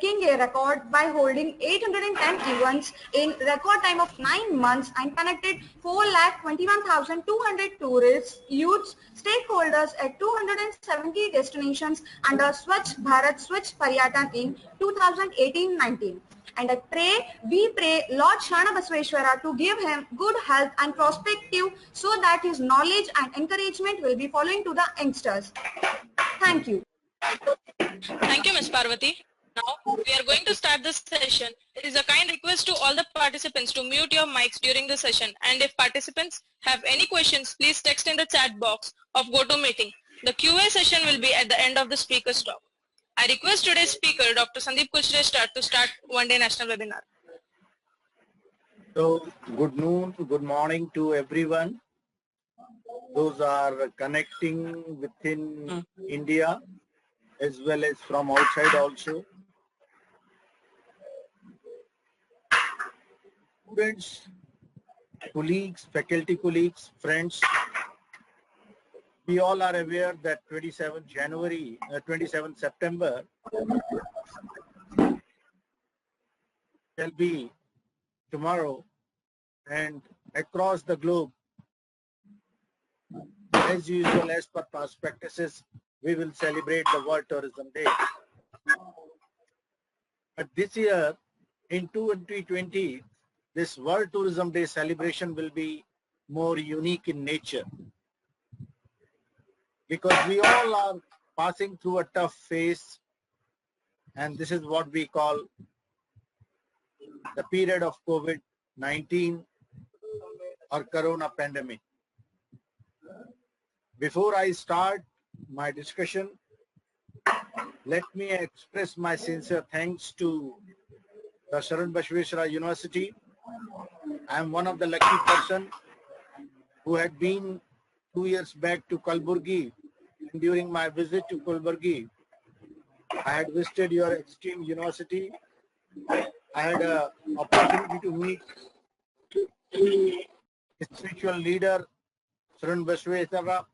breaking a record by holding 810 events in record time of 9 months and connected 4,21,200 tourists, youths, stakeholders at 270 destinations under Swachh Bharat Swachh Paryatan in 2018-19. And we pray Lord Sharnbasva to give him good health and perspective so that his knowledge and encouragement will be following to the youngsters. Thank you. Thank you, Ms. Parvati. Now, we are going to start this session. It is a kind request to all the participants to mute your mics during the session. And if participants have any questions, please text in the chat box of GoToMeeting. The QA session will be at the end of the speaker's talk. I request today's speaker, Dr. Sandeep Kulshrestha, to start one-day national webinar. So, good noon, good morning to everyone. Those are connecting within India as well as from outside also. Students, colleagues, faculty colleagues, friends, we all are aware that 27th September shall be tomorrow, and across the globe, as usual, as per past practices, we will celebrate the World Tourism Day. But this year, in 2020, this World Tourism Day celebration will be more unique in nature, because we all are passing through a tough phase, and this is what we call the period of COVID-19 or Corona pandemic. Before I start my discussion, let me express my sincere thanks to the Sharnbasva University. I am one of the lucky person who had been 2 years back to Kalaburagi. And during my visit to Kalaburagi, I had visited your esteemed university. I had an opportunity to meet the spiritual leader, Sharnbasva.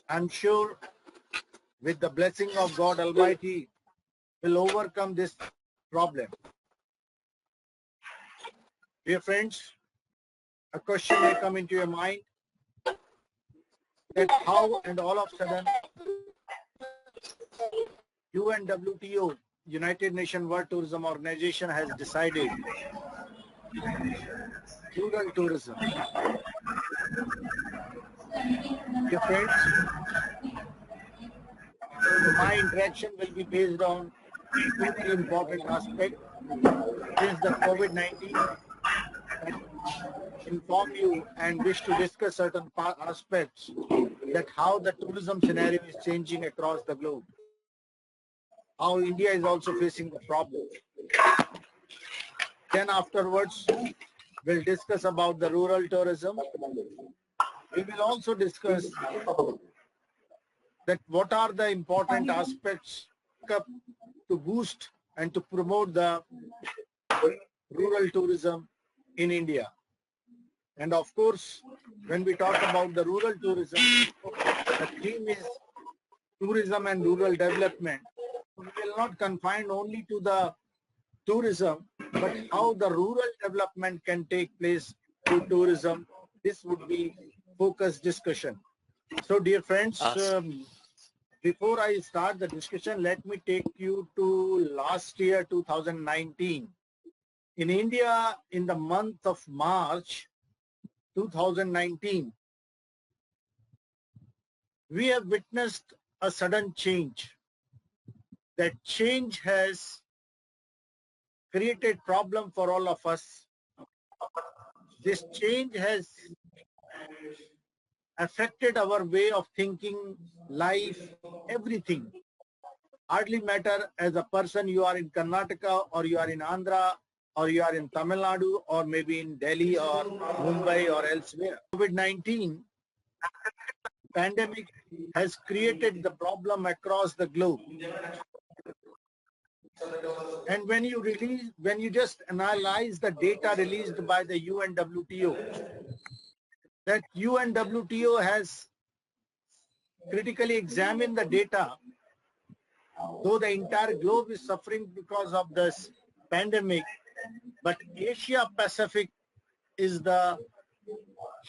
I'm sure with the blessing of God Almighty, will overcome this problem. Dear friends, a question may come into your mind that how and all of a sudden UNWTO, United Nations World Tourism Organization, has decided rural tourism. Dear friends, my interaction will be based on two very important aspects. Since the COVID-19, I inform you and wish to discuss certain aspects that how the tourism scenario is changing across the globe. How India is also facing the problem. Then afterwards, we'll discuss about the rural tourism. We will also discuss that what are the important aspects to boost and to promote the rural tourism in India. And of course, when we talk about the rural tourism, the theme is tourism and rural development. We will not confine only to the tourism, but how the rural development can take place through tourism. This would be focused discussion. So dear friends, before I start the discussion, let me take you to last year, 2019. In India, in the month of March 2019, we have witnessed a sudden change. That change has created problem for all of us. This change has affected our way of thinking, life, everything. Hardly matter as a person you are in Karnataka or you are in Andhra or you are in Tamil Nadu or maybe in Delhi or Mumbai or elsewhere. COVID-19 pandemic has created the problem across the globe. And when you just analyze the data released by the UNWTO, that UNWTO has critically examined the data Though the entire globe is suffering because of this pandemic, but Asia Pacific is the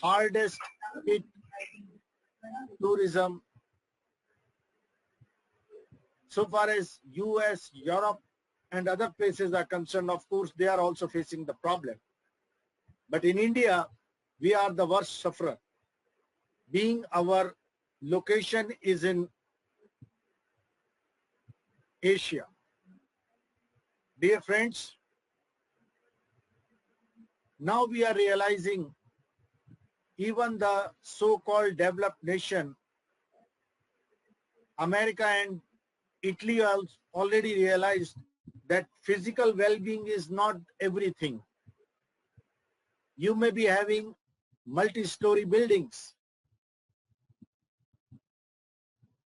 hardest hit tourism so far as US, Europe and other places are concerned. Of course, they are also facing the problem. But in India, we are the worst sufferer. Being our location is in Asia. Dear friends, now we are realizing even the so-called developed nation, America and Italy already realized that physical well-being is not everything. You may be having multi-story buildings.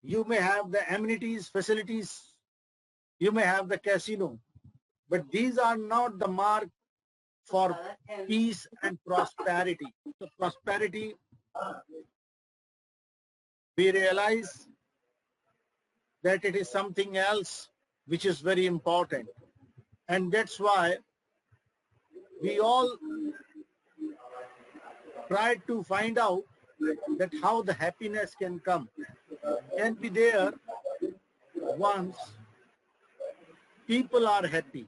You may have the amenities, facilities. You may have the casino. But these are not the mark for peace and prosperity. So prosperity, we realize that it is something else which is very important. And that's why we all try to find out that how the happiness can come. Can be there once people are happy.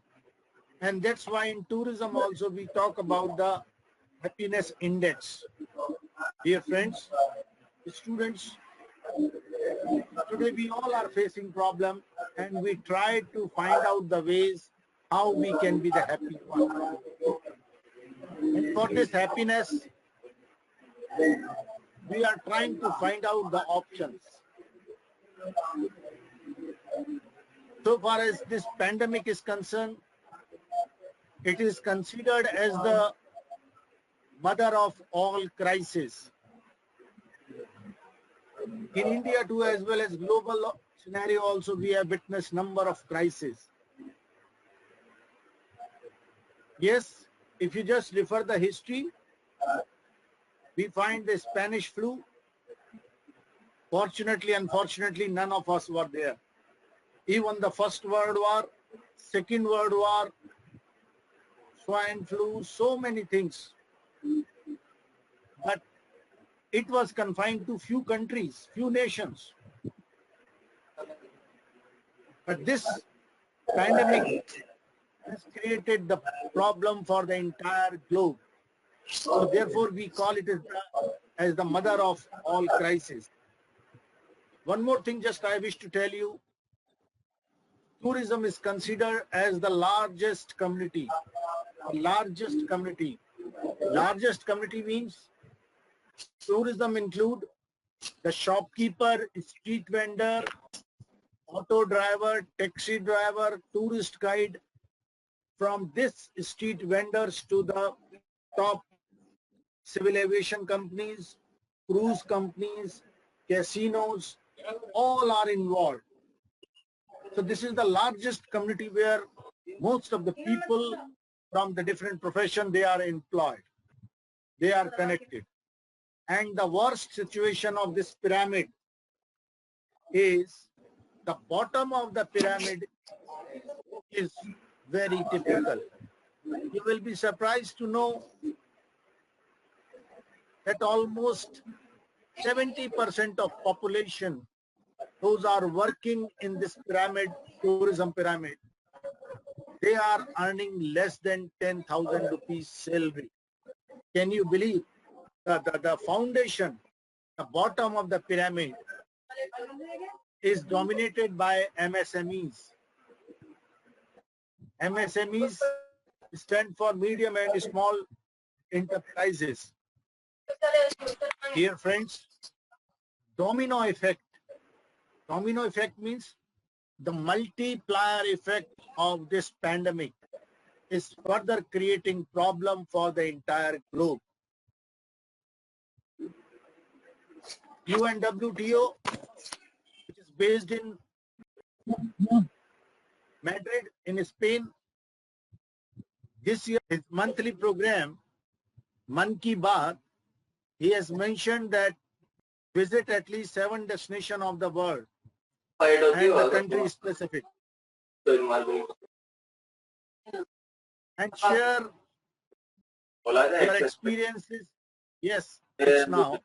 And that's why in tourism also we talk about the happiness index. Dear friends, students, today we all are facing problem and we try to find out the ways how we can be the happy one. And for this happiness, we are trying to find out the options. So far as this pandemic is concerned, it is considered as the mother of all crises. In India too, as well as global scenario also, we have witnessed number of crises. Yes, if you just refer the history, we find the Spanish flu. Fortunately, unfortunately, none of us were there. Even the First World War, Second World War, swine flu, so many things. But it was confined to few countries, few nations. But this pandemic has created the problem for the entire globe. So therefore, we call it as the mother of all crises. One more thing just I wish to tell you. Tourism is considered as the largest community. Largest community. Largest community means tourism include the shopkeeper, street vendor, auto driver, taxi driver, tourist guide. From this street vendors to the top civil aviation companies, cruise companies, casinos, all are involved. So this is the largest community where most of the people from the different profession, they are employed. They are connected. And the worst situation of this pyramid is the bottom of the pyramid is very typical. You will be surprised to know that almost 70% of population, those are working in this pyramid, tourism pyramid, they are earning less than 10,000 rupees salary. Can you believe the foundation, the bottom of the pyramid is dominated by MSMEs. MSMEs stand for medium and small enterprises. Dear friends, domino effect. Domino effect means the multiplier effect of this pandemic is further creating problem for the entire globe. UNWTO, which is based in Madrid in Spain, this year his monthly program, Man Ki Baat, he has mentioned that visit at least 7 destinations of the world. and the country specific, and share your experiences. Yes, it's now.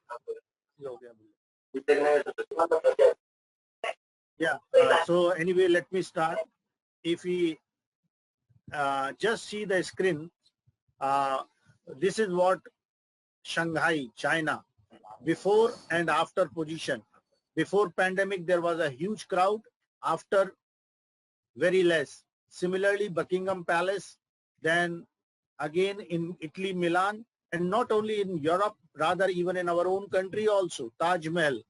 Yeah. So anyway, let me start. If we just see the screen, this is what Shanghai, China, before and after position. Before pandemic, there was a huge crowd. After, very less. Similarly, Buckingham Palace, then again in Italy, Milan, and not only in Europe, rather even in our own country also, Taj Mahal.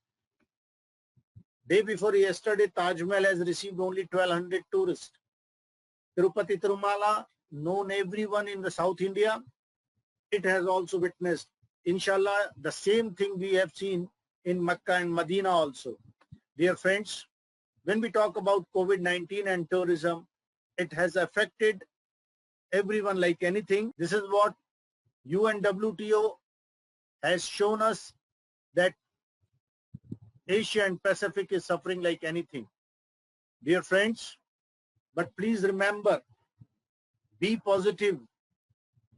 Day before yesterday, Taj Mahal has received only 1,200 tourists. Tirupati Tirumala, known everyone in the South India, it has also witnessed. Inshallah, the same thing we have seen in Mecca and Medina also. Dear friends, when we talk about COVID-19 and tourism, it has affected everyone like anything. This is what UNWTO has shown us, that Asia and Pacific is suffering like anything. Dear friends, but please remember, be positive,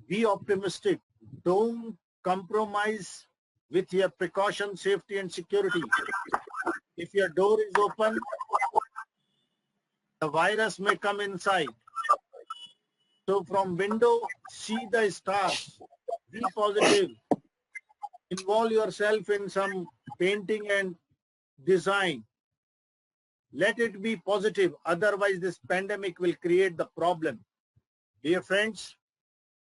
be optimistic, don't compromise with your precaution, safety and security. If your door is open, the virus may come inside. So from window, see the stars, be positive, involve yourself in some painting and design. Let it be positive, otherwise this pandemic will create the problem. Dear friends,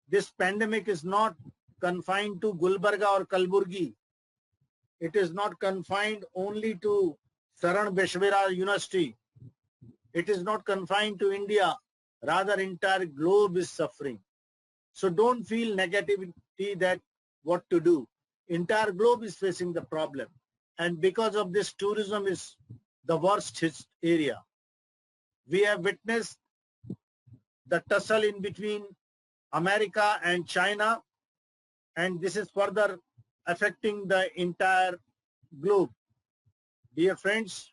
this pandemic is not confined to Gulbarga or Kalaburagi. It is not confined only to Sharnbasva University. It is not confined to India. Rather, entire globe is suffering. So don't feel negativity that what to do. Entire globe is facing the problem. And because of this, tourism is the worst hit area. We have witnessed the tussle in between America and China, and this is further affecting the entire globe. Dear friends,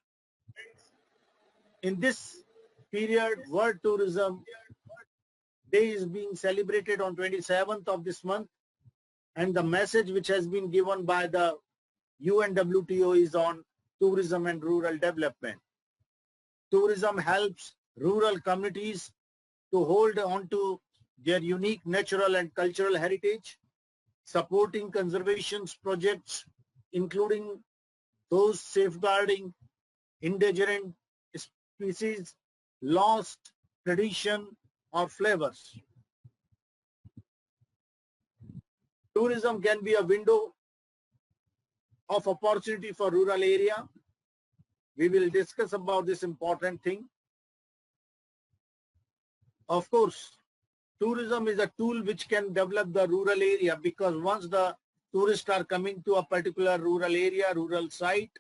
in this period, World Tourism Day is being celebrated on 27th of this month, and the message which has been given by the UNWTO is on tourism and rural development. Tourism helps rural communities to hold on to their unique natural and cultural heritage, supporting conservation projects, including those safeguarding endangered species, lost tradition or flavors. Tourism can be a window of opportunity for rural area. We will discuss about this important thing. Of course, tourism is a tool which can develop the rural area, because once the tourists are coming to a particular rural area, rural site,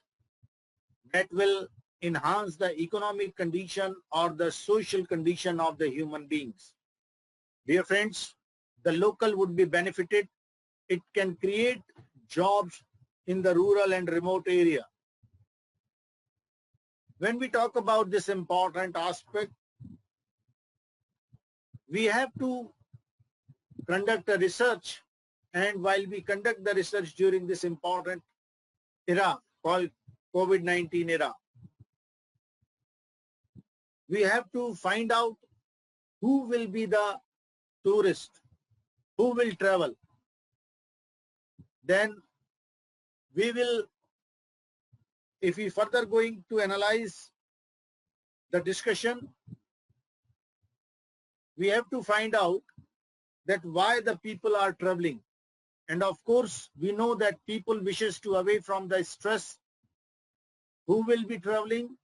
that will enhance the economic condition or the social condition of the human beings. Dear friends, the local would be benefited. It can create jobs in the rural and remote area. When we talk about this important aspect, we have to conduct a research, and while we conduct the research during this important era called COVID-19 era, we have to find out who will be the tourist, who will travel. Then we will, if we further going to analyze the discussion, we have to find out that why the people are traveling. And of course, we know that people wishes to away from the stress. Who will be traveling?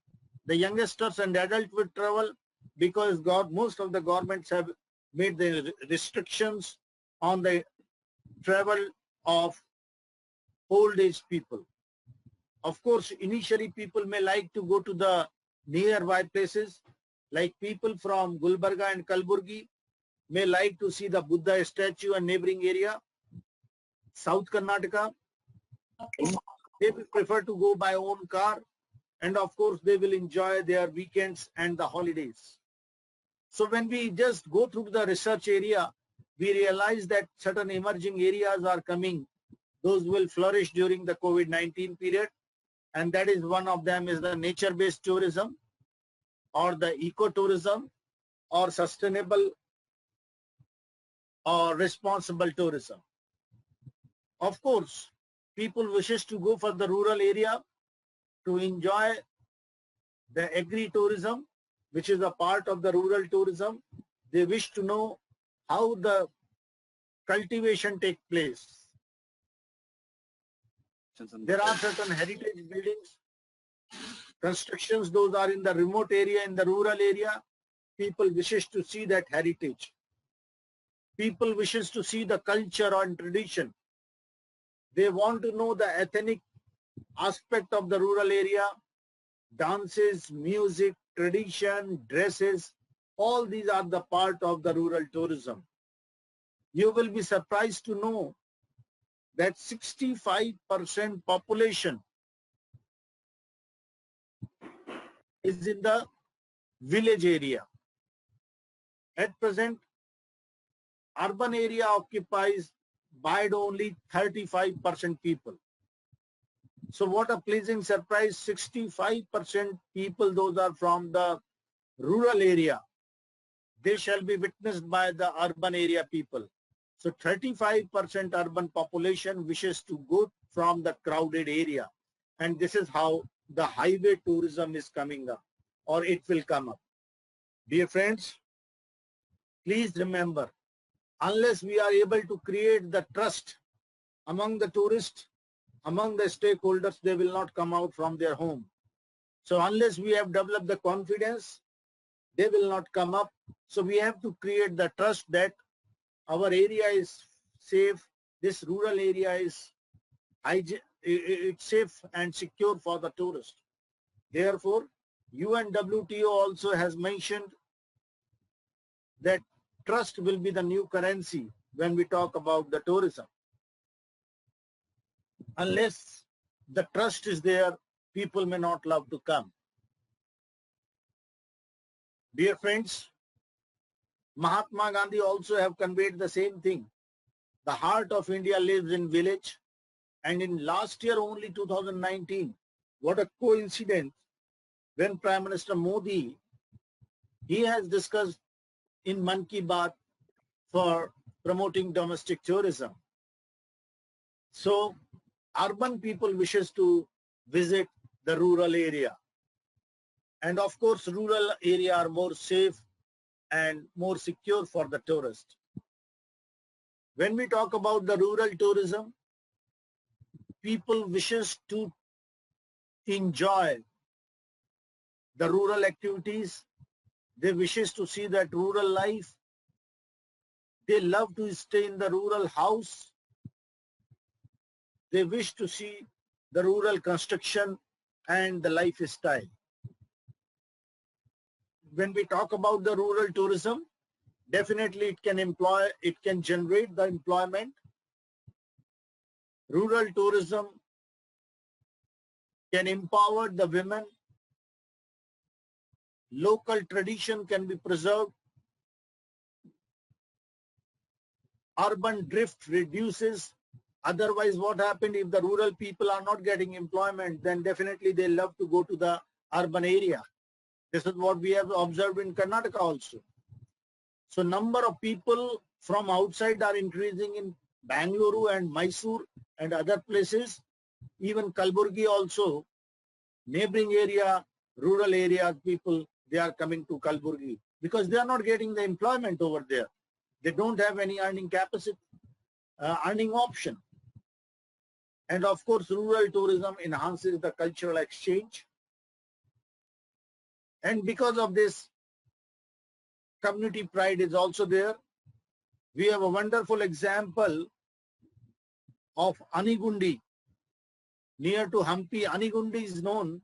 The youngsters and adults will travel, because most of the governments have made the restrictions on the travel of old age people. Of course, initially people may like to go to the nearby places, like people from Gulbarga and Kalaburagi may like to see the Buddha statue and neighboring area. South Karnataka, they prefer to go by own car. and of course they will enjoy their weekends and the holidays. So when we just go through the research area, we realize that certain emerging areas are coming. Those will flourish during the COVID-19 period, and that is one of them is the nature-based tourism or the ecotourism or sustainable or responsible tourism. Of course, people wishes to go for the rural area to enjoy the agri-tourism, which is a part of the rural tourism. They wish to know how the cultivation takes place. There are certain heritage buildings, constructions, those are in the remote area, in the rural area. People wishes to see that heritage. People wishes to see the culture and tradition. They want to know the ethnic aspect of the rural area, dances, music, tradition, dresses, all these are the part of the rural tourism. You will be surprised to know that 65% population is in the village area. At present, urban area occupies by only 35% people. So what a pleasing surprise, 65% people, those are from the rural area. They shall be witnessed by the urban area people. So 35% urban population wishes to go from the crowded area. And this is how the highway tourism is coming up, or it will come up. Dear friends, please remember, unless we are able to create the trust among the tourists, among the stakeholders, they will not come out from their home. So unless we have developed the confidence, they will not come up. So we have to create the trust that our area is safe, this rural area is it's safe and secure for the tourist. Therefore, UNWTO also has mentioned that trust will be the new currency when we talk about the tourism. Unless the trust is there, people may not love to come. Dear friends, Mahatma Gandhi also have conveyed the same thing. The heart of India lives in village. And in last year only, 2019, what a coincidence, when Prime Minister Modi, he has discussed in Man Ki Baat for promoting domestic tourism. So urban people wishes to visit the rural area. And of course, rural area are more safe and more secure for the tourist. When we talk about the rural tourism, people wishes to enjoy the rural activities. They wishes to see that rural life. They love to stay in the rural house. They wish to see the rural construction and the lifestyle. When we talk about the rural tourism, definitely it can generate the employment. Rural tourism can empower the women. Local tradition can be preserved. Urban drift reduces. Otherwise, what happened if the rural people are not getting employment, then definitely they love to go to the urban area. This is what we have observed in Karnataka also. So number of people from outside are increasing in Bangalore and Mysore and other places. Even Kalaburagi also, neighboring area, rural area people, they are coming to Kalaburagi because they are not getting the employment over there. They don't have any earning capacity, earning option. And of course, rural tourism enhances the cultural exchange. And because of this, community pride is also there. We have a wonderful example of Anigundi near to Hampi. Anigundi is known.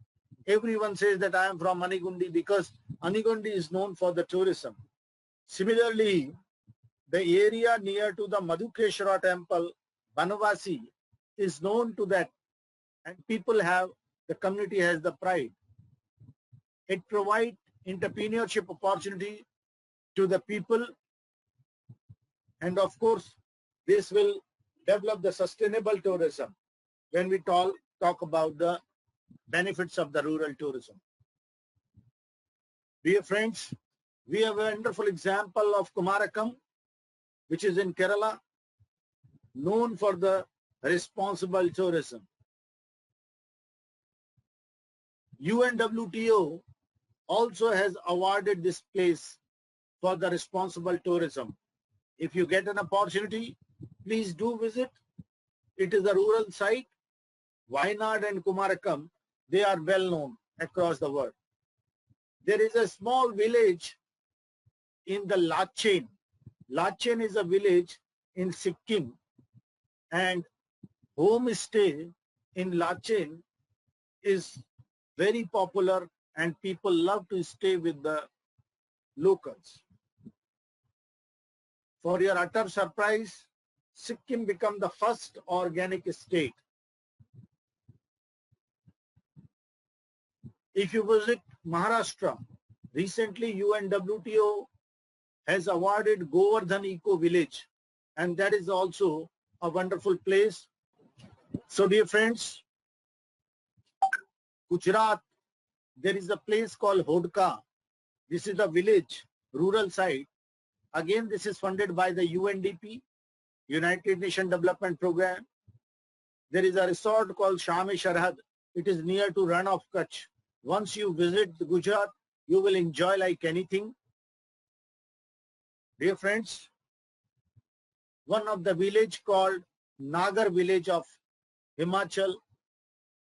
Everyone says that I am from Anigundi because Anigundi is known for the tourism. Similarly, the area near to the Madhukeshwara temple, Banavasi, is known to that, and people have, the community has the pride. It provides entrepreneurship opportunity to the people, and of course, this will develop the sustainable tourism when we talk about the benefits of the rural tourism. Dear friends, we have a wonderful example of Kumarakam, which is in Kerala, known for the responsible tourism. UNWTO also has awarded this place for the responsible tourism. If you get an opportunity, please do visit. It is a rural site. Wayanad and Kumarakam, they are well known across the world. There is a small village in the Lachen. Lachen is a village in Sikkim, and homestay in Lachen is very popular and people love to stay with the locals. For your utter surprise, Sikkim became the first organic state. If you visit Maharashtra, recently UNWTO has awarded Govardhan Eco Village, and that is also a wonderful place. So dear friends, Gujarat, there is a place called Hodka. This is a village, rural site. Again, this is funded by the UNDP, United Nations Development Program. There is a resort called Sharnbasva. It is near to Rann of Kutch. Once you visit Gujarat, you will enjoy like anything. Dear friends, one of the village called Nagar village of Himachal,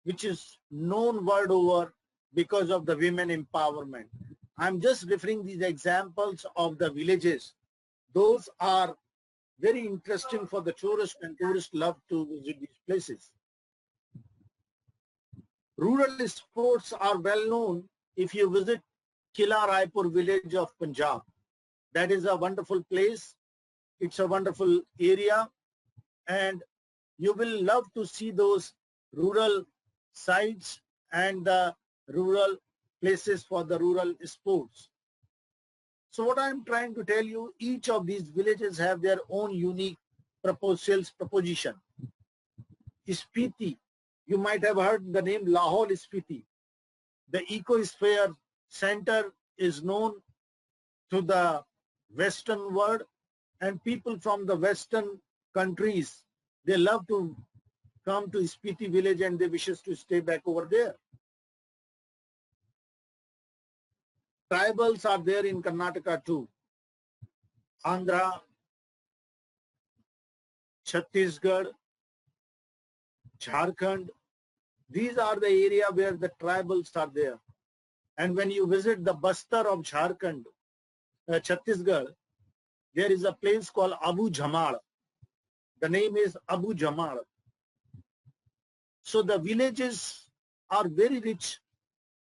which is known world over because of the women empowerment. I'm just referring these examples of the villages. Those are very interesting for the tourists, and tourists love to visit these places. Rural sports are well known if you visit Kila Raipur village of Punjab. That is a wonderful place. It's a wonderful area, and you will love to see those rural sites and the rural places for the rural sports. So what I'm trying to tell you, each of these villages have their own unique sales proposition. Spiti, you might have heard the name Lahore Spiti. The ecosphere center is known to the Western world, and people from the Western countries, they love to come to Spiti village and they wishes to stay back over there. Tribals are there in Karnataka too. Andhra, Chhattisgarh, Jharkhand. These are the area where the tribals are there. And when you visit the Bastar of Jharkhand, Chhattisgarh, there is a place called Abu Jamal. The name is Abu Jamal. So the villages are very rich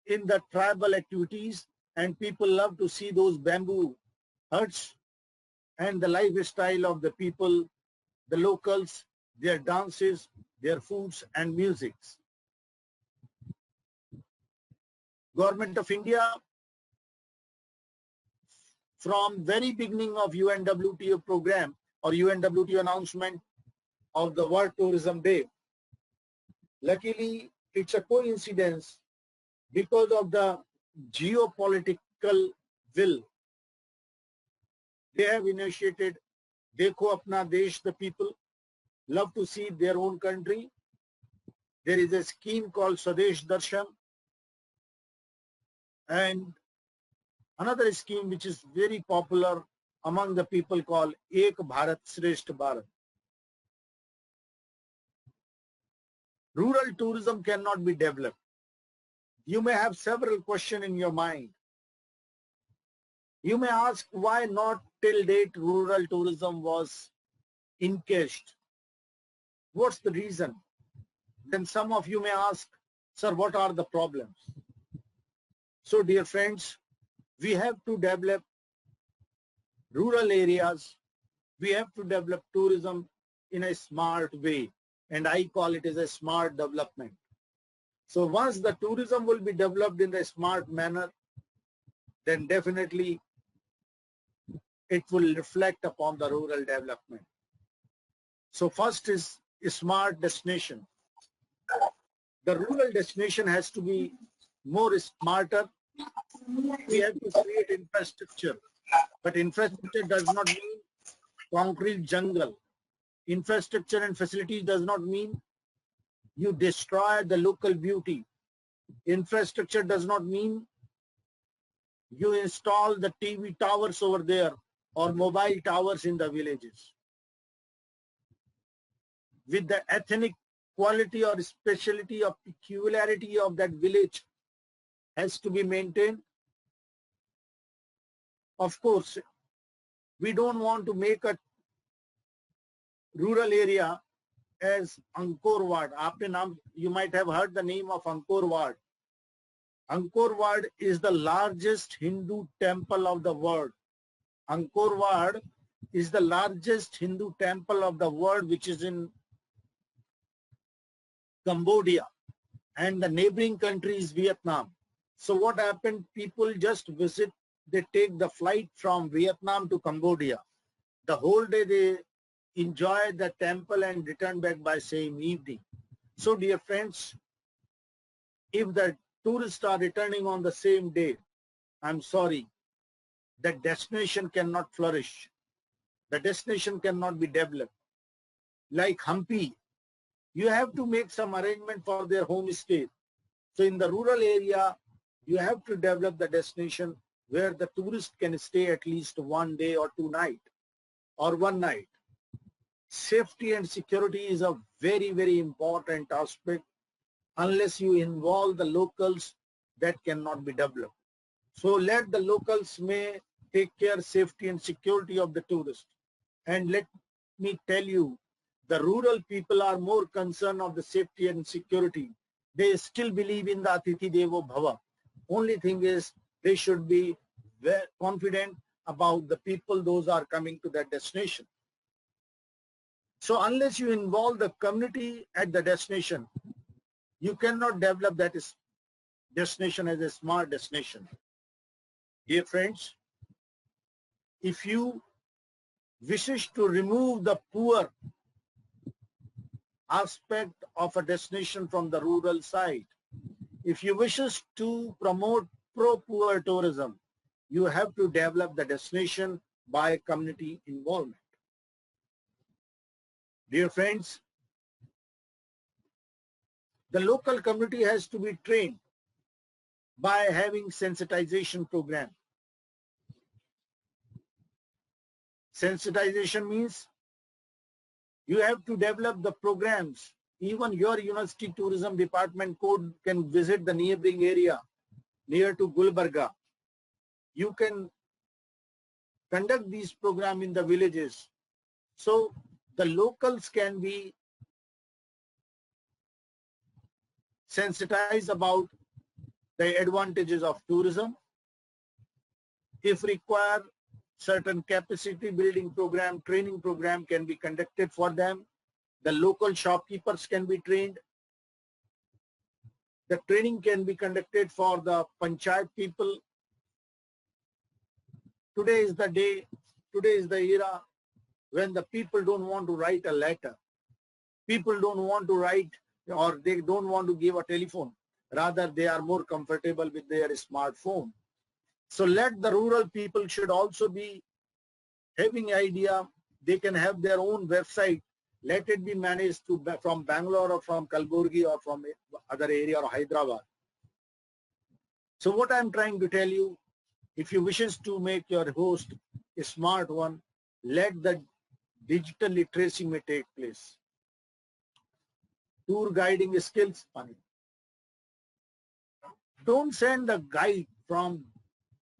in the tribal activities, and people love to see those bamboo huts and the lifestyle of the people, the locals, their dances, their foods and musics. Government of India, from very beginning of UNWTO program or UNWTO announcement of the World Tourism Day, luckily it's a coincidence because of the geopolitical will. They have initiated Dekho Apna Desh, the people love to see their own country. There is a scheme called Swadesh Darshan, and another scheme which is very popular among the people called Ek Bharat Shrestha Bharat. Rural tourism cannot be developed. You may have several questions in your mind. You may ask why not till date rural tourism was encased. What's the reason? Then some of you may ask, sir, what are the problems? So dear friends, we have to develop rural areas. We have to develop tourism in a smart way, and I call it as a smart development. So once the tourism will be developed in a smart manner, then definitely it will reflect upon the rural development. So first is a smart destination. The rural destination has to be more smarter. We have to create infrastructure, but infrastructure does not mean concrete jungle. Infrastructure and facilities does not mean you destroy the local beauty. Infrastructure does not mean you install the TV towers over there or mobile towers in the villages. With the ethnic quality or speciality or peculiarity of that village has to be maintained. Of course, we don't want to make a rural area as Angkor Wat. You might have heard the name of Angkor Wat. Angkor Wat is the largest Hindu temple of the world. Angkor Wat is the largest Hindu temple of the world, which is in Cambodia, and the neighboring country is Vietnam. So what happened? People just visit, they take the flight from Vietnam to Cambodia. The whole day they enjoy the temple and return back by same evening. So dear friends, if the tourists are returning on the same day, I'm sorry, that destination cannot flourish. The destination cannot be developed. Like Hampi, you have to make some arrangement for their homestay. So in the rural area, you have to develop the destination where the tourist can stay at least one day or 2 nights or 1 night. Safety and security is a very, very important aspect. Unless you involve the locals, that cannot be developed. So let the locals may take care safety and security of the tourist. And let me tell you, the rural people are more concerned of the safety and security. They still believe in the Atithi Devo Bhava. Only thing is they should be very confident about the people those are coming to that destination. So unless you involve the community at the destination, you cannot develop that destination as a smart destination. Dear friends, if you wishes to remove the poor aspect of a destination from the rural side, if you wishes to promote pro-poor tourism, you have to develop the destination by community involvement. Dear friends, the local community has to be trained by having sensitization program. Sensitization means you have to develop the programs. Even your university tourism department can visit the neighboring area near to Gulbarga. You can conduct these programs in the villages. So the locals can be sensitized about the advantages of tourism. If required, certain capacity building program, training program can be conducted for them. The local shopkeepers can be trained. The training can be conducted for the panchayat people. Today is the day, today is the era when the people don't want to write a letter. People don't want to write, or they don't want to give a telephone. Rather, they are more comfortable with their smartphone. So let the rural people should also be having idea. They can have their own website. Let it be managed from Bangalore or from Kalaburagi or from other area or Hyderabad. So what I'm trying to tell you, if you wishes to make your host a smart one, let the digital literacy may take place. Tour guiding skills, funny. Don't send the guide from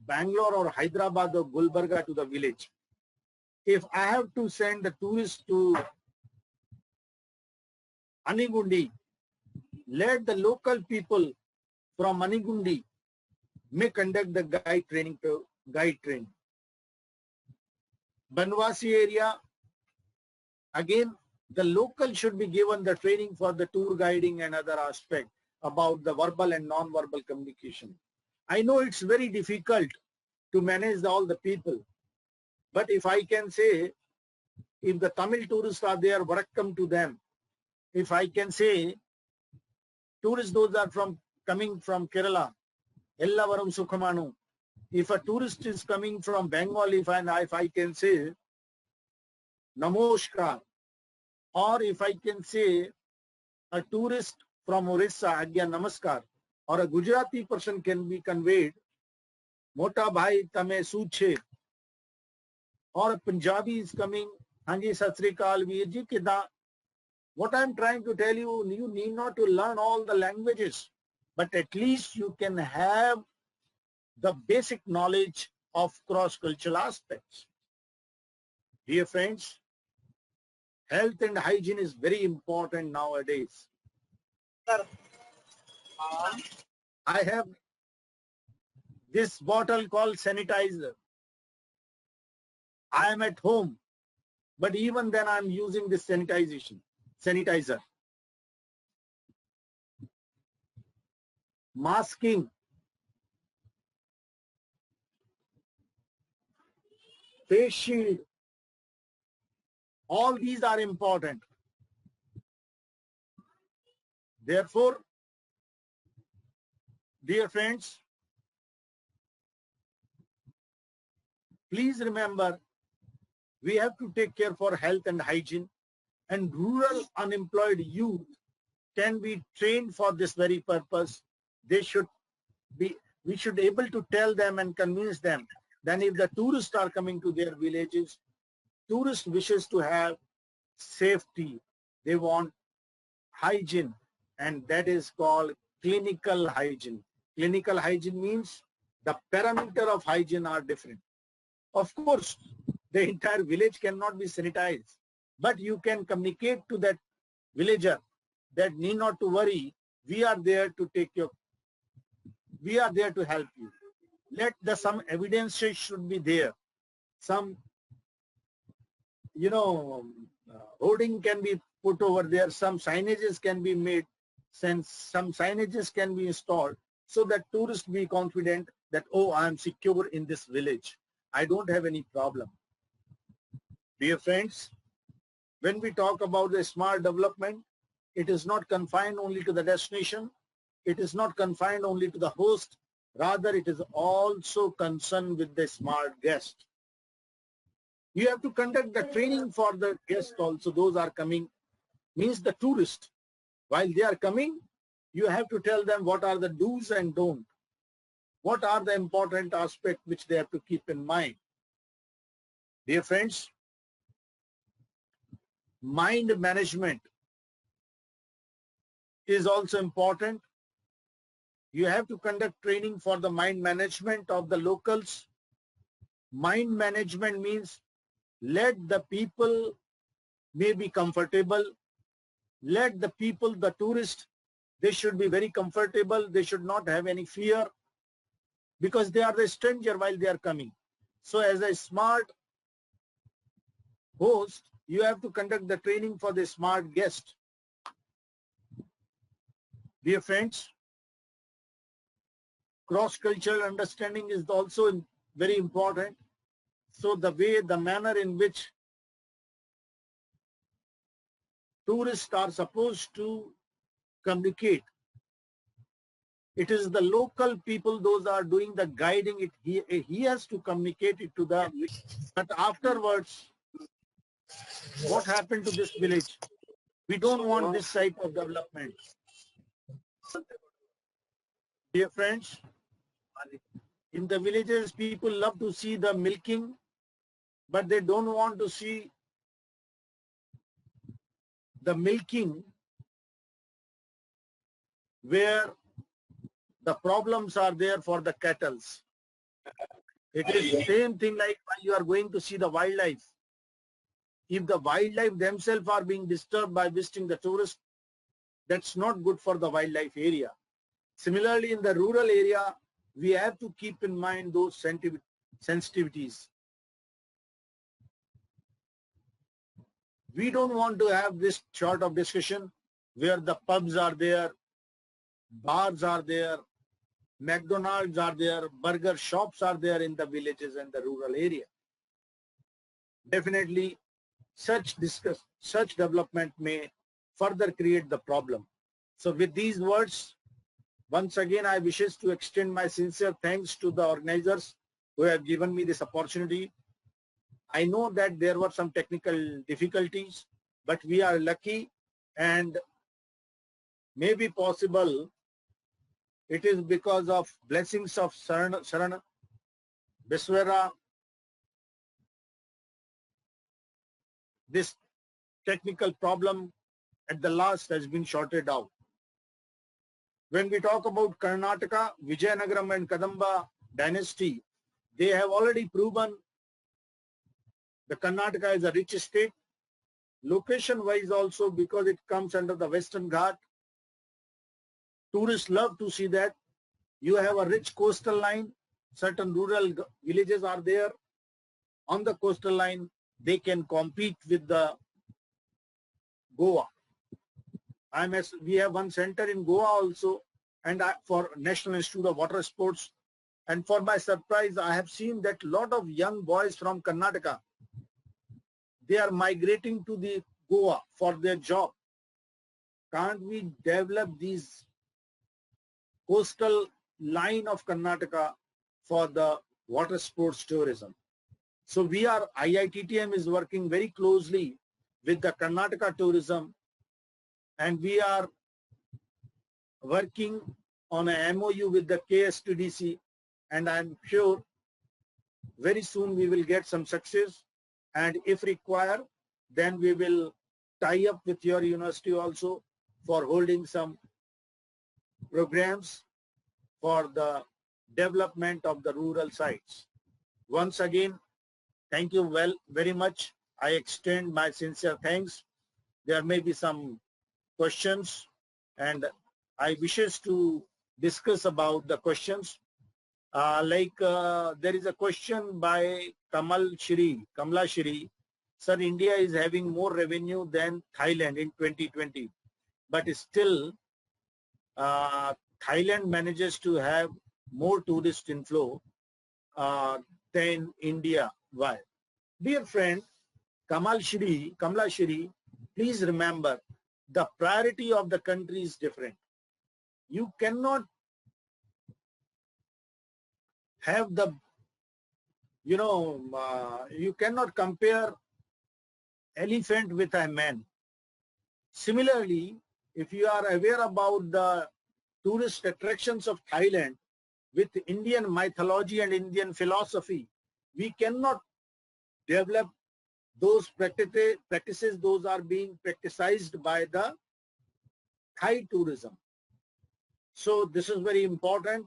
Bangalore or Hyderabad or Gulbarga to the village. If I have to send the tourist to Anigundi, let the local people from Anigundi may conduct the guide training. Banwasi area, again, the local should be given the training for the tour guiding and other aspect about the verbal and non-verbal communication. I know it's very difficult to manage all the people. But if I can say, if the Tamil tourists are there, welcome to them. If I can say, tourists, those are coming from Kerala, Ellavaram Sukhamanu. If a tourist is coming from Bengal, if I can say, Namaskar, or if I can say, a tourist from Orissa, Agya Namaskar, or a Gujarati person can be conveyed, Mota Bhai Tame Suche, or a Punjabi is coming, Hanji Sat Sri Akal, Veer Ji Kida. What I'm trying to tell you, you need not to learn all the languages, but at least you can have the basic knowledge of cross-cultural aspects. Dear friends, health and hygiene is very important nowadays. I have this bottle called sanitizer. I am at home, but even then I'm using this sanitizer. Masking, face shield, all these are important. Therefore, dear friends, please remember, we have to take care for health and hygiene, and rural unemployed youth can be trained for this very purpose. We should be able to tell them and convince them that if the tourists are coming to their villages, tourist wishes to have safety, they want hygiene, and that is called clinical hygiene. Clinical hygiene means the parameter of hygiene are different. Of course, the entire village cannot be sanitized, but you can communicate to that villager that need not to worry, we are there to we are there to help you. Some evidences should be there. Some, hoarding can be put over there. Some signages can be made. Some signages can be installed so that tourists be confident that, oh, I am secure in this village. I don't have any problem. Dear friends, when we talk about the smart development, it is not confined only to the destination. It is not confined only to the host. Rather, it is also concerned with the smart guest. You have to conduct the training for the guests also. Those are coming, means the tourist. While they are coming, you have to tell them what are the do's and don'ts. What are the important aspects which they have to keep in mind. Dear friends, mind management is also important. You have to conduct training for the mind management of the locals. Mind management means let the people may be comfortable. Let the people, the tourists, they should be very comfortable. They should not have any fear because they are the stranger while they are coming. So as a smart host, you have to conduct the training for the smart guest. Dear friends, cross-cultural understanding is also very important. So the manner in which tourists are supposed to communicate, it is the local people, those are doing the guiding. He has to communicate it to them. But afterwards, what happened to this village? We don't want this type of development. Dear friends, in the villages, people love to see the milking, but they don't want to see the milking where the problems are there for the cattle. It is the same thing like when you are going to see the wildlife. If the wildlife themselves are being disturbed by visiting the tourists, that's not good for the wildlife area. Similarly, in the rural area, we have to keep in mind those sensitivities. We don't want to have this sort of discussion where the pubs are there, bars are there, McDonald's are there, burger shops are there in the villages and the rural area. Definitely, such development may further create the problem. So with these words, once again, I wishes to extend my sincere thanks to the organizers who have given me this opportunity. I know that there were some technical difficulties, but we are lucky, and maybe possible it is because of blessings of Sharnbasva. This technical problem at the last has been sorted out. When we talk about Karnataka, Vijayanagaram and Kadamba dynasty, they have already proven the Karnataka is a rich state. Location wise also, because it comes under the Western Ghat. Tourists love to see that. You have a rich coastal line. Certain rural villages are there on the coastal line. They can compete with the Goa. We have one center in Goa also, and for National Institute of Water Sports. And for my surprise, I have seen that lot of young boys from Karnataka, they are migrating to the Goa for their job. Can't we develop these coastal line of Karnataka for the water sports tourism? So IITTM is working very closely with the Karnataka tourism, and we are working on a MOU with the KSTDC, and I'm sure very soon we will get some success, and if required, then we will tie up with your university also for holding some programs for the development of the rural sites. Once again, thank you very much. I extend my sincere thanks. There may be some questions, and I wishes to discuss about the questions. There is a question by Kamala Shri. Sir, India is having more revenue than Thailand in 2020, but still Thailand manages to have more tourist inflow than India. Why? Dear friend, Kamala Shri, please remember, the priority of the country is different. You cannot have the, you cannot compare elephant with a man. Similarly, if you are aware about the tourist attractions of Thailand with Indian mythology and Indian philosophy, we cannot develop those practices. Those are being practiced by the Thai tourism. So this is very important.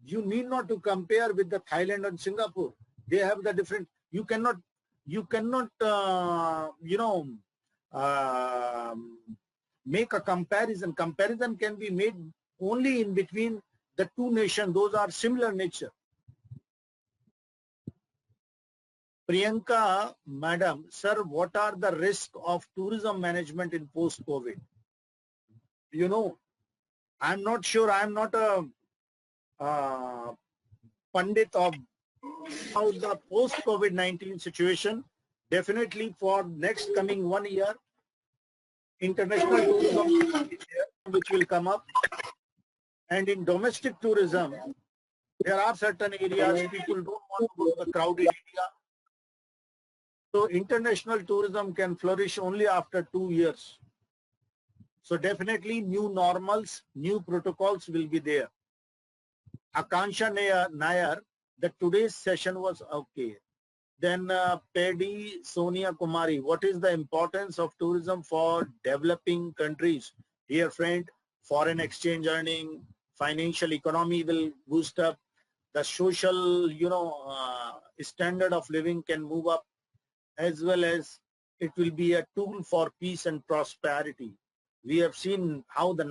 You need not to compare with the Thailand and Singapore. They have the different. You cannot make a comparison. Comparison can be made only in between the two nations. Those are similar nature. Priyanka, madam, sir, what are the risks of tourism management in post-COVID? I'm not sure. I'm not a pundit of how the post-COVID-19 situation. Definitely for next coming 1 year, international tourism which will come up, and in domestic tourism, there are certain areas people don't want to go to the crowded area. So international tourism can flourish only after 2 years. So definitely new normals, new protocols will be there. Akansha Nair, the today's session was okay. Then Pedi Sonia Kumari, what is the importance of tourism for developing countries? Dear friend, foreign exchange earning, financial economy will boost up. The social, standard of living can move up, as well as it will be a tool for peace and prosperity. We have seen how the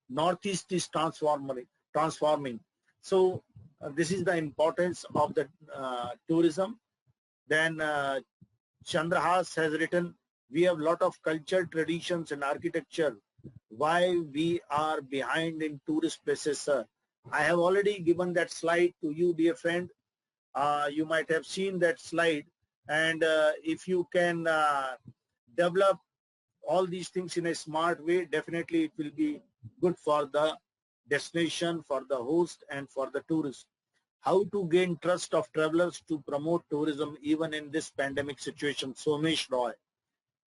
Northeast is transforming. So this is the importance of the tourism. Then Chandrahas has written, we have a lot of culture, traditions and architecture. Why we are behind in tourist places, sir? I have already given that slide to you, dear friend. You might have seen that slide, and if you can develop all these things in a smart way, definitely it will be good for the destination, for the host, and for the tourist. How to gain trust of travelers to promote tourism even in this pandemic situation? Somesh Roy.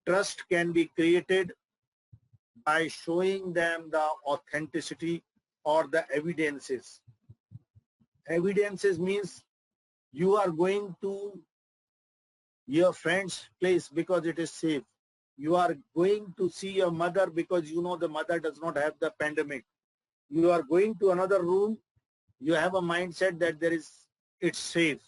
Trust can be created by showing them the authenticity or the evidences. Evidences means you are going to your friend's place because it is safe. You are going to see your mother because you know the mother does not have the pandemic. You are going to another room, you have a mindset that it's safe.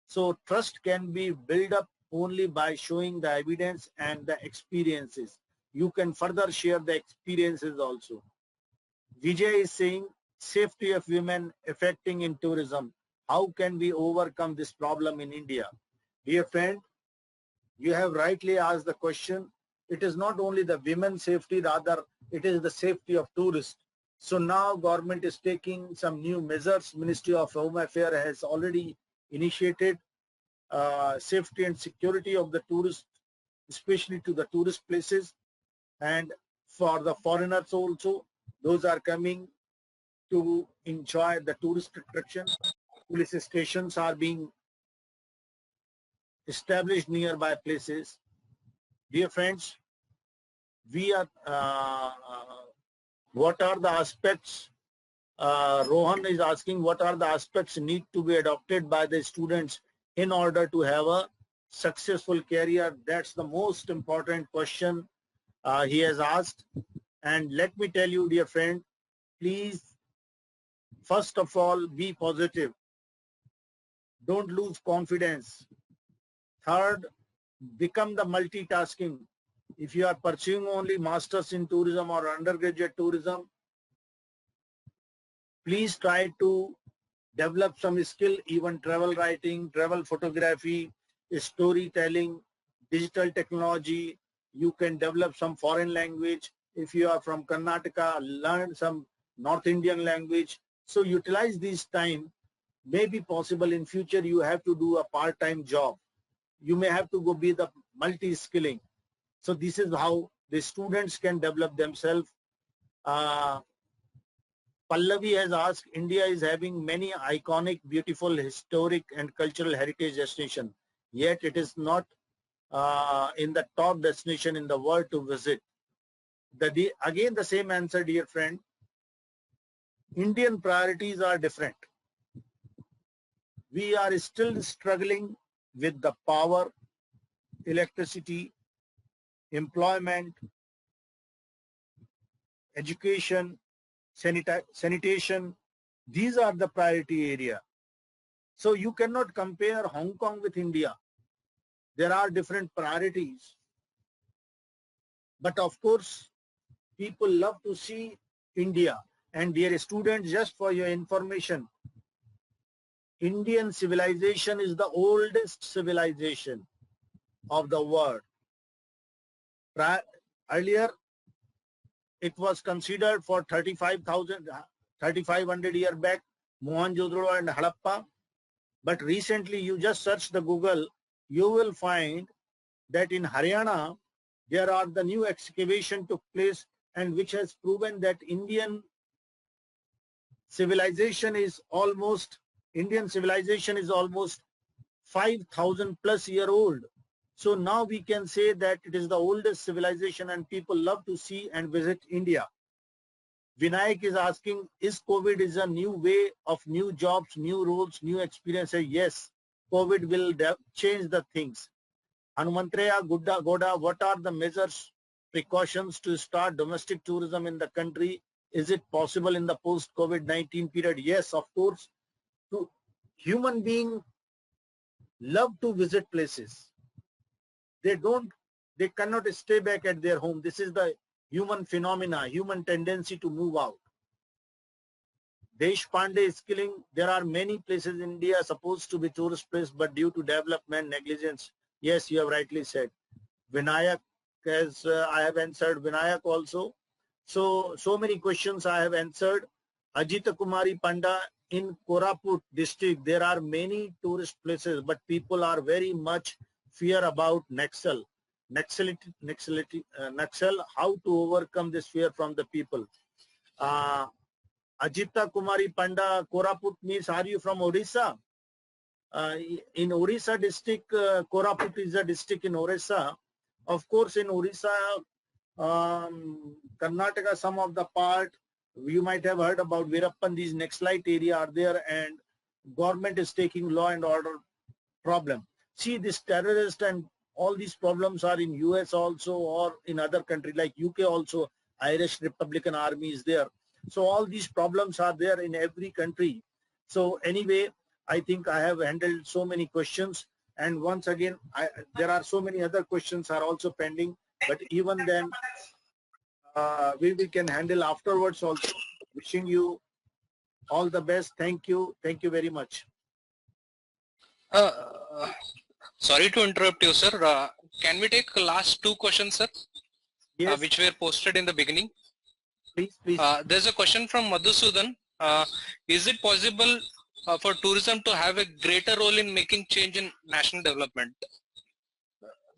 So trust can be built up only by showing the evidence and the experiences. You can further share the experiences also. Vijay is saying safety of women affecting in tourism. How can we overcome this problem in India? Dear friend, you have rightly asked the question. It is not only the women's safety, rather it is the safety of tourists. So now government is taking some new measures. Ministry of Home Affairs has already initiated safety and security of the tourists, especially to the tourist places, and for the foreigners also. Those are coming to enjoy the tourist attraction. Police stations are being established nearby places. Dear friends, we are what are the aspects, Rohan is asking, what are the aspects need to be adopted by the students in order to have a successful career? That's the most important question he has asked. And let me tell you, dear friend, please, first of all, be positive. Don't lose confidence. Third, become the multitasking. If you are pursuing only masters in tourism or undergraduate tourism, please try to develop some skill, even travel writing, travel photography, storytelling, digital technology. You can develop some foreign language. If you are from Karnataka, learn some North Indian language. So utilize this time. May be possible in future you have to do a part-time job. You may have to go be the multi-skilling. So this is how the students can develop themselves. Pallavi has asked, India is having many iconic, beautiful, historic and cultural heritage destinations, yet it is not in the top destination in the world to visit. Again, the same answer, dear friend. Indian priorities are different. We are still struggling with the power, electricity, employment, education, sanitation. These are the priority area. So you cannot compare Hong Kong with India. There are different priorities. But of course, people love to see India. And dear students, just for your information, Indian civilization is the oldest civilization of the world. Earlier, it was considered for 3,500 years back, Mohenjo-daro and Harappa. But recently, you just search the Google, you will find that in Haryana, there are the new excavation took place and which has proven that Indian civilization is almost 5,000 plus year old. So now we can say that it is the oldest civilization and people love to see and visit India. Vinayak is asking, is COVID is a new way of new jobs, new roles, new experiences? Yes, COVID will change the things. Hanumantreya Goda, what are the measures, precautions to start domestic tourism in the country? Is it possible in the post-COVID-19 period? Yes, of course. Human beings love to visit places. They cannot stay back at their home. This is the human phenomena, human tendency to move out. Desh Pandey is killing. There are many places in India supposed to be tourist place, but due to development negligence, yes, you have rightly said. Vinayak, as I have answered Vinayak also. So many questions I have answered. Ajita Kumari Panda, in Koraput district, there are many tourist places, but people are very much fear about Naxal. Naxal, how to overcome this fear from the people. Ajita Kumari Panda, Koraput means, are you from Odisha? In Orissa district, Koraput is a district in Orissa. Of course, in Orissa, Karnataka, some of the part, you might have heard about Virappan, these Naxalite area are there, and government is taking law and order problem. See, this terrorist and all these problems are in US also, or in other countries like UK also. Irish Republican Army is there. So all these problems are there in every country. So anyway, I think I have handled so many questions, and once again, there are so many other questions are also pending, but even then, we can handle afterwards also. Wishing you all the best. Thank you very much. Sorry to interrupt you, sir. Can we take last two questions, sir? Yes, Which were posted in the beginning. please. There's a question from Madhusudan. Is it possible for tourism to have a greater role in making change in national development?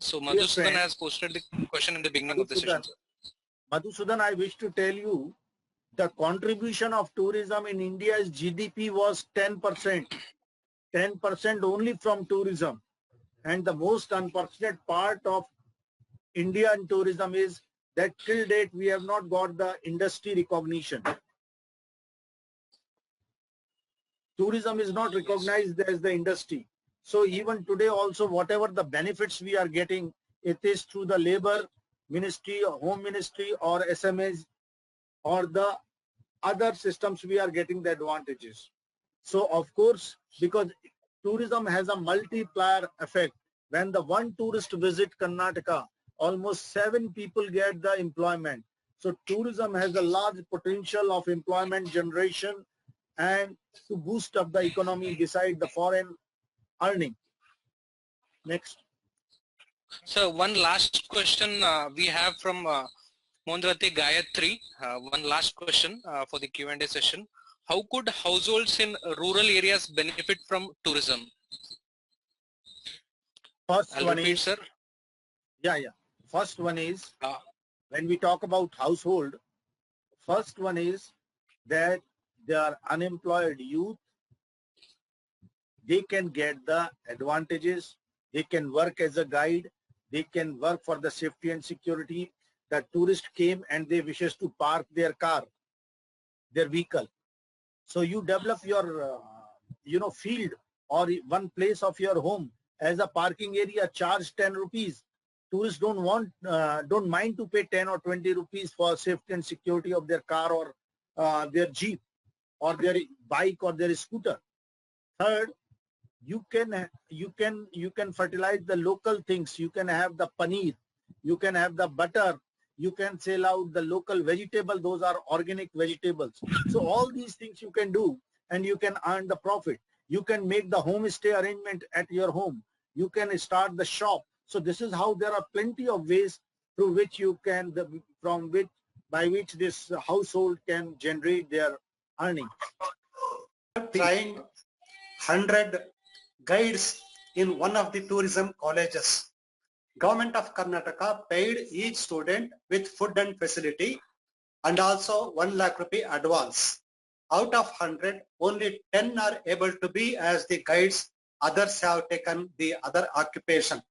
So Madhusudan has posted the question in the beginning of the session, sir. Madhusudan, I wish to tell you, the contribution of tourism in India's GDP was 10%. 10% only from tourism. And the most unfortunate part of Indian tourism is that till date we have not got the industry recognition. Tourism is not recognized as the industry. So even today also, whatever the benefits we are getting, it is through the labor ministry, or home ministry, or SMAs, or the other systems we are getting the advantages. So of course, because tourism has a multiplier effect. When the one tourist visit Karnataka, almost 7 people get the employment. So tourism has a large potential of employment generation and to boost up the economy beside the foreign earning. Next. So one last question we have from Mondrati Gayatri. One last question for the Q&A session. How could households in rural areas benefit from tourism? First one repeat, is, sir. Yeah. First one is, when we talk about household, first one is that they are unemployed youth. They can get the advantages. They can work as a guide. They can work for the safety and security. The tourist came and they wishes to park their car, their vehicle. So you develop your, field or one place of your home as a parking area, charge 10 rupees. Tourists don't mind to pay 10 or 20 rupees for safety and security of their car or their jeep or their bike or their scooter. Third, you can fertilize the local things. You can have the paneer, you can have the butter, you can sell out the local vegetable. Those are organic vegetables. So all these things you can do and you can earn the profit. You can make the homestay arrangement at your home. You can start the shop. So this is how there are plenty of ways through which you can, by which this household can generate their earning. Trained 100 guides in one of the tourism colleges. Government of Karnataka paid each student with food and facility and also 1 lakh rupee advance. Out of 100, only 10 are able to be as the guides. Others have taken the other occupation.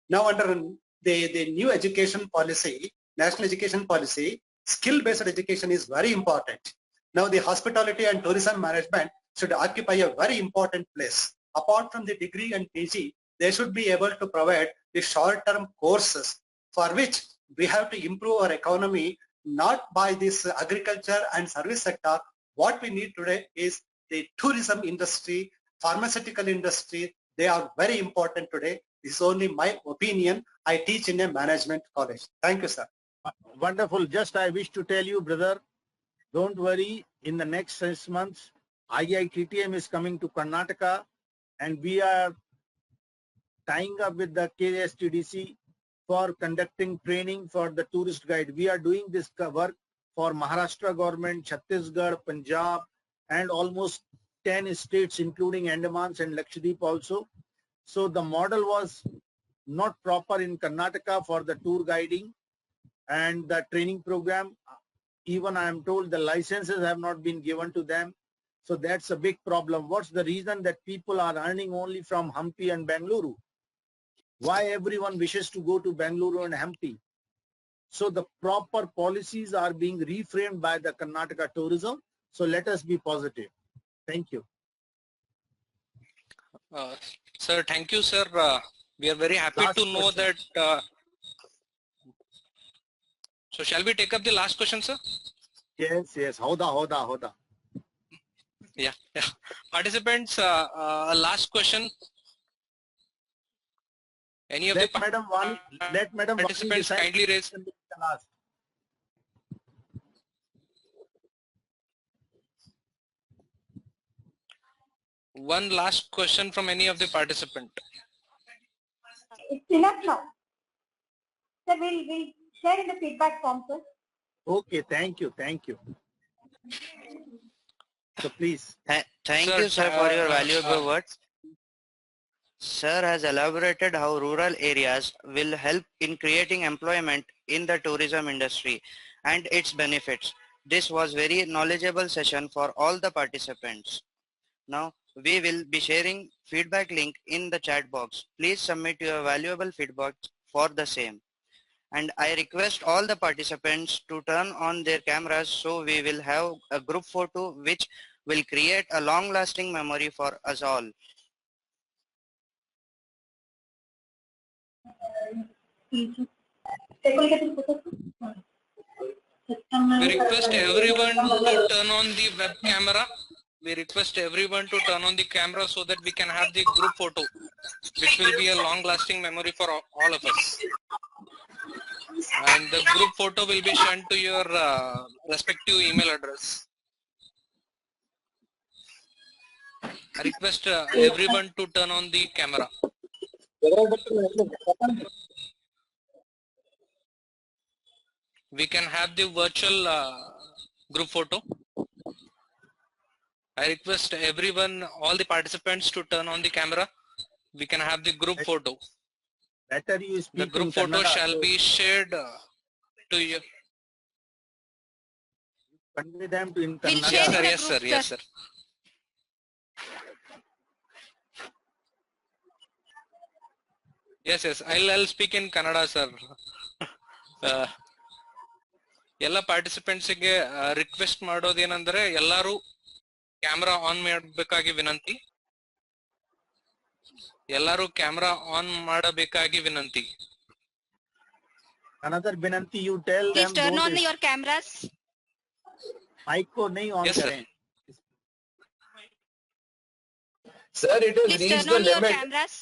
Now under the new education policy, national education policy, skill-based education is very important. Now the hospitality and tourism management should occupy a very important place. Apart from the degree and PG, they should be able to provide the short-term courses for which we have to improve our economy, not by this agriculture and service sector. What we need today is the tourism industry, pharmaceutical industry. They are very important today. This is only my opinion. I teach in a management college. Thank you, sir. Wonderful. Just I wish to tell you, brother, don't worry. In the next 6 months, IITTM is coming to Karnataka, and we are tying up with the KSTDC for conducting training for the tourist guide. We are doing this work for Maharashtra government, Chhattisgarh, Punjab, and almost 10 states, including Andamans and Lakshadweep also. So the model was not proper in Karnataka for the tour guiding and the training program. Even I am told the licenses have not been given to them. So that's a big problem. What's the reason that people are earning only from Hampi and Bengaluru? Why everyone wishes to go to Bengaluru and Hampi? So the proper policies are being reframed by the Karnataka tourism. So let us be positive. Thank you. Sir, thank you, sir. We are very happy Last to know question. that. So shall we take up the last question, sir? Yes. Hoda. Yeah. Participants, last question. Any of Let the Madam participants kindly raise. One last question from any of the participant. It's enough now. Sir, we'll share in the feedback form, sir. Okay, thank you. So please. Thank Sir, you, sir, for your valuable words. Sir has elaborated how rural areas will help in creating employment in the tourism industry and its benefits. This was very knowledgeable session for all the participants. Now, we will be sharing feedback link in the chat box. Please submit your valuable feedback for the same. And I request all the participants to turn on their cameras so we will have a group photo which will create a long-lasting memory for us all. We request everyone to turn on the web camera. We request everyone to turn on the camera so that we can have the group photo, which will be a long-lasting memory for all of us. And the group photo will be sent to your respective email address. I request everyone to turn on the camera. We can have the virtual group photo. I request everyone, all the participants to turn on the camera. We can have the group photo. Better you speak the group in photo Kannada, shall so be shared to you. convey them to in We'll Kannada. share in the Yes, sir. group, Yes, sir. sir. Yes. I'll speak in Kannada, sir. ಎಲ್ಲ ಪಾರ್ಟಿಸಿಪೆಂಟ್ಸ್ಗೆ request ಮಾಡೋದೇನಂದ್ರೆ ಎಲ್ಲರೂ camera on ಮಾಡಬೇಕಾಗಿ ವಿನಂತಿ. ಎಲ್ಲರೂ camera on ಮಾಡಬೇಕಾಗಿ ವಿನಂತಿ. Another binanti, you tell Please them. turn on your cameras. Mic ko nahi on Yes, sir. kare. Sir, it has Please reached turn the on your limit. cameras.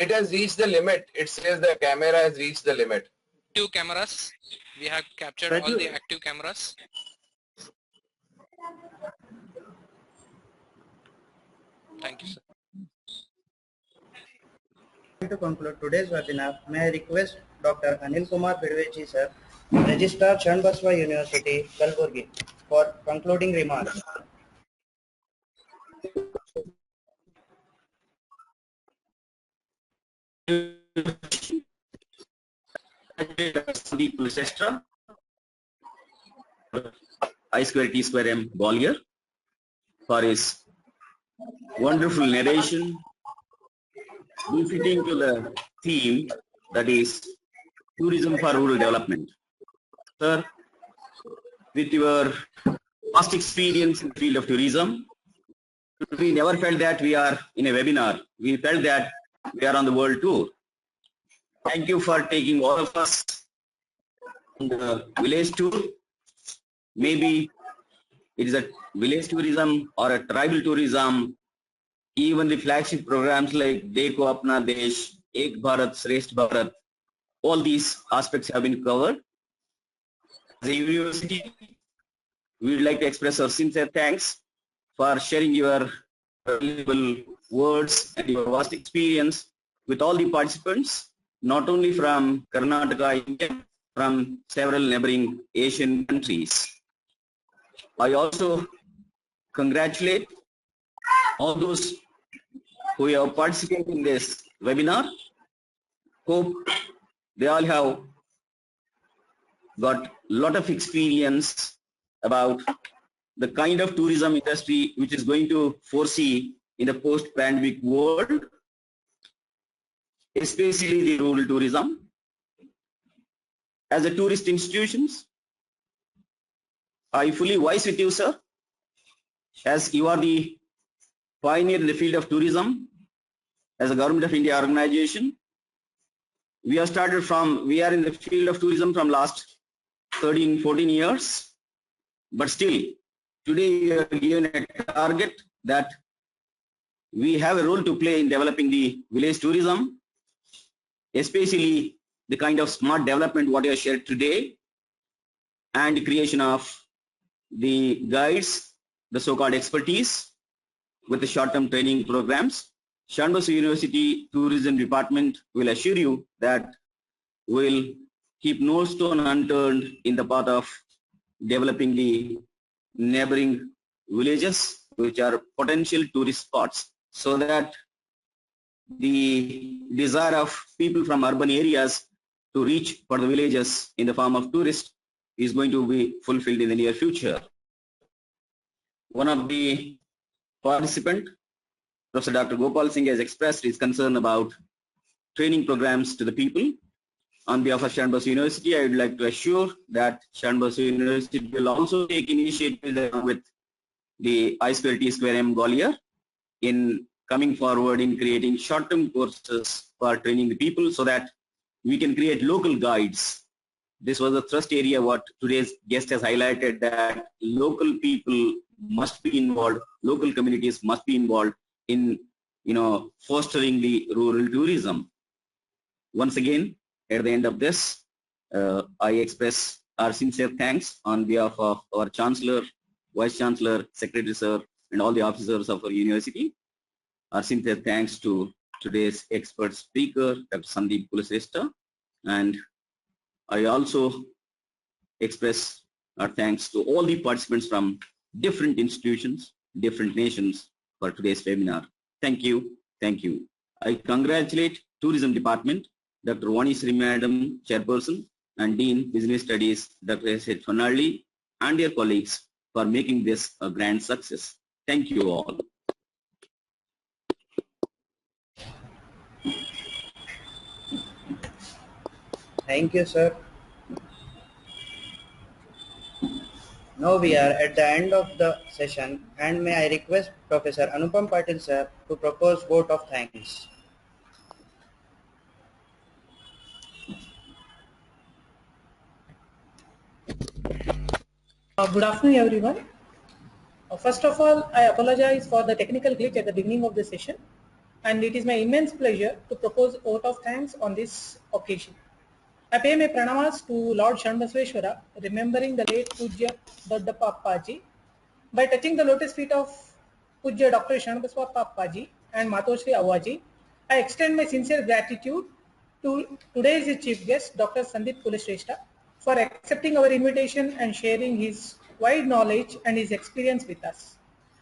It has reached the limit. It says the camera has reached the limit. Active cameras. We have captured all the active cameras. Thank you, sir. To conclude today's webinar, may I request Dr. Anil Kumar Bidvechi, sir, Registrar Sharnbasva University, Kalaburagi, for concluding remarks. Sandeep Kulshrestha, I square T square M Gwalior, for his wonderful narration befitting to the theme, that is tourism for rural development. Sir, with your past experience in the field of tourism, we never felt that we are in a webinar. We felt that we are on the world tour. Thank you for taking all of us on the village tour. Maybe it is a village tourism or a tribal tourism. Even the flagship programs like Dekho Apna Desh, Ek Bharat, Shresth Bharat, all these aspects have been covered. As a university, we would like to express our sincere thanks for sharing your valuable words and your vast experience with all the participants, not only from Karnataka, India, from several neighboring Asian countries. I also congratulate all those who have participated in this webinar. Hope they all have got a lot of experience about the kind of tourism industry which is going to foresee in the post-pandemic world, especially the rural tourism. As a tourist institutions, I fully voice with you, sir, as you are the pioneer in the field of tourism. As a Government of India organization, we are in the field of tourism from last 13, 14 years, but still today we are given a target that we have a role to play in developing the village tourism, especially the kind of smart development what you have shared today, and the creation of the guides, the so-called expertise with the short-term training programs. Sharnbasva University Tourism Department will assure you that we'll keep no stone unturned in the path of developing the neighboring villages which are potential tourist spots, so that the desire of people from urban areas to reach for the villages in the form of tourists is going to be fulfilled in the near future. One of the participants, Professor Dr. Gopal Singh, has expressed his concern about training programs to the people. On behalf of Sharnbasva University, I would like to assure that Sharnbasva University will also take initiatives with the I2T2M Gwalior in coming forward in creating short-term courses for training the people so that we can create local guides. This was the thrust area what today's guest has highlighted, that local people must be involved, local communities must be involved in fostering the rural tourism. Once again, at the end of this, I express our sincere thanks on behalf of our Chancellor, Vice Chancellor, Secretary Sir, and all the officers of our university. Our sincere thanks to today's expert speaker, Dr. Sandeep Kulshrestha, and I also express our thanks to all the participants from different institutions, different nations for today's webinar. Thank you. Thank you. I congratulate Tourism Department, Dr. Vanisri Madam, Chairperson, and Dean Business Studies, Dr. S.H. Fanarli, and their colleagues for making this a grand success. Thank you all. Thank you, sir. Now we are at the end of the session, and may I request Professor Anupam Patil sir to propose vote of thanks. Good afternoon, everyone. First of all, I apologize for the technical glitch at the beginning of the session, and it is my immense pleasure to propose a vote of thanks on this occasion. I pay my pranamas to Lord Sharnbasveshwara, remembering the late Pujya Dodda Pappaji. By touching the lotus feet of Pujya Dr. Sharnbasva Pappaji and Matoshri Awaji, I extend my sincere gratitude to today's chief guest, Dr. Sandeep Kulshrestha, for accepting our invitation and sharing his wide knowledge and his experience with us.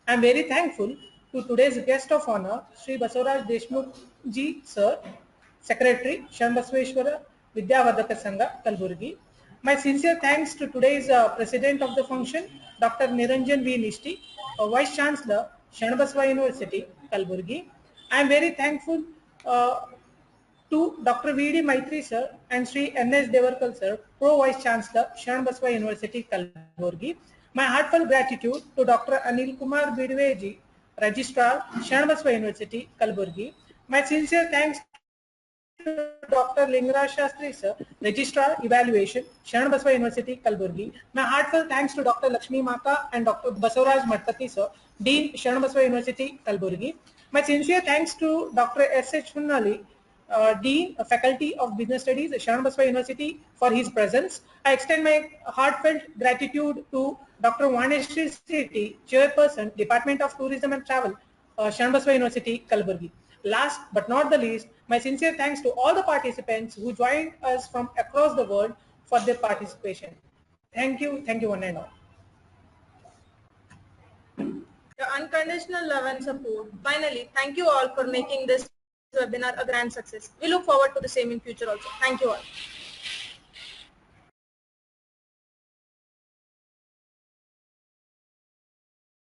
I am very thankful to today's guest of honor, Sri Basavaraj Deshmukh Ji Sir, Secretary, Sharnbasveshwara Vidyavardhaka Sangha, Kalaburagi. My sincere thanks to today's President of the function, Dr. Niranjan V. Nishti, Vice Chancellor, Sharnbasva University, Kalaburagi. I am very thankful to Dr. V.D. Maitri sir and Sri N.S. Devarkal sir, Pro Vice Chancellor, Sharnbasva University, Kalaburagi. My heartfelt gratitude to Dr. Anil Kumar Bidweji, Registrar, Sharnbasva University, Kalaburagi. My sincere thanks to Dr. Lingaraj Shastri sir, Registrar, Evaluation, Sharnbasva University, Kalaburagi. My heartfelt thanks to Dr. Lakshmi Mata and Dr. Basavaraj Matpati sir, Dean, Sharnbasva University, Kalaburagi. My sincere thanks to Dr. S.H. Fanarli, Dean, Faculty of Business Studies, Sharnbasva University, for his presence. I extend my heartfelt gratitude to Dr. Vanisri Sethi, Chairperson, Department of Tourism and Travel, Sharnbasva University, Kalaburagi. Last but not the least, my sincere thanks to all the participants who joined us from across the world for their participation. Thank you one and all. Your unconditional love and support. Finally, thank you all for making this webinar a grand success. We look forward to the same in future also. Thank you all.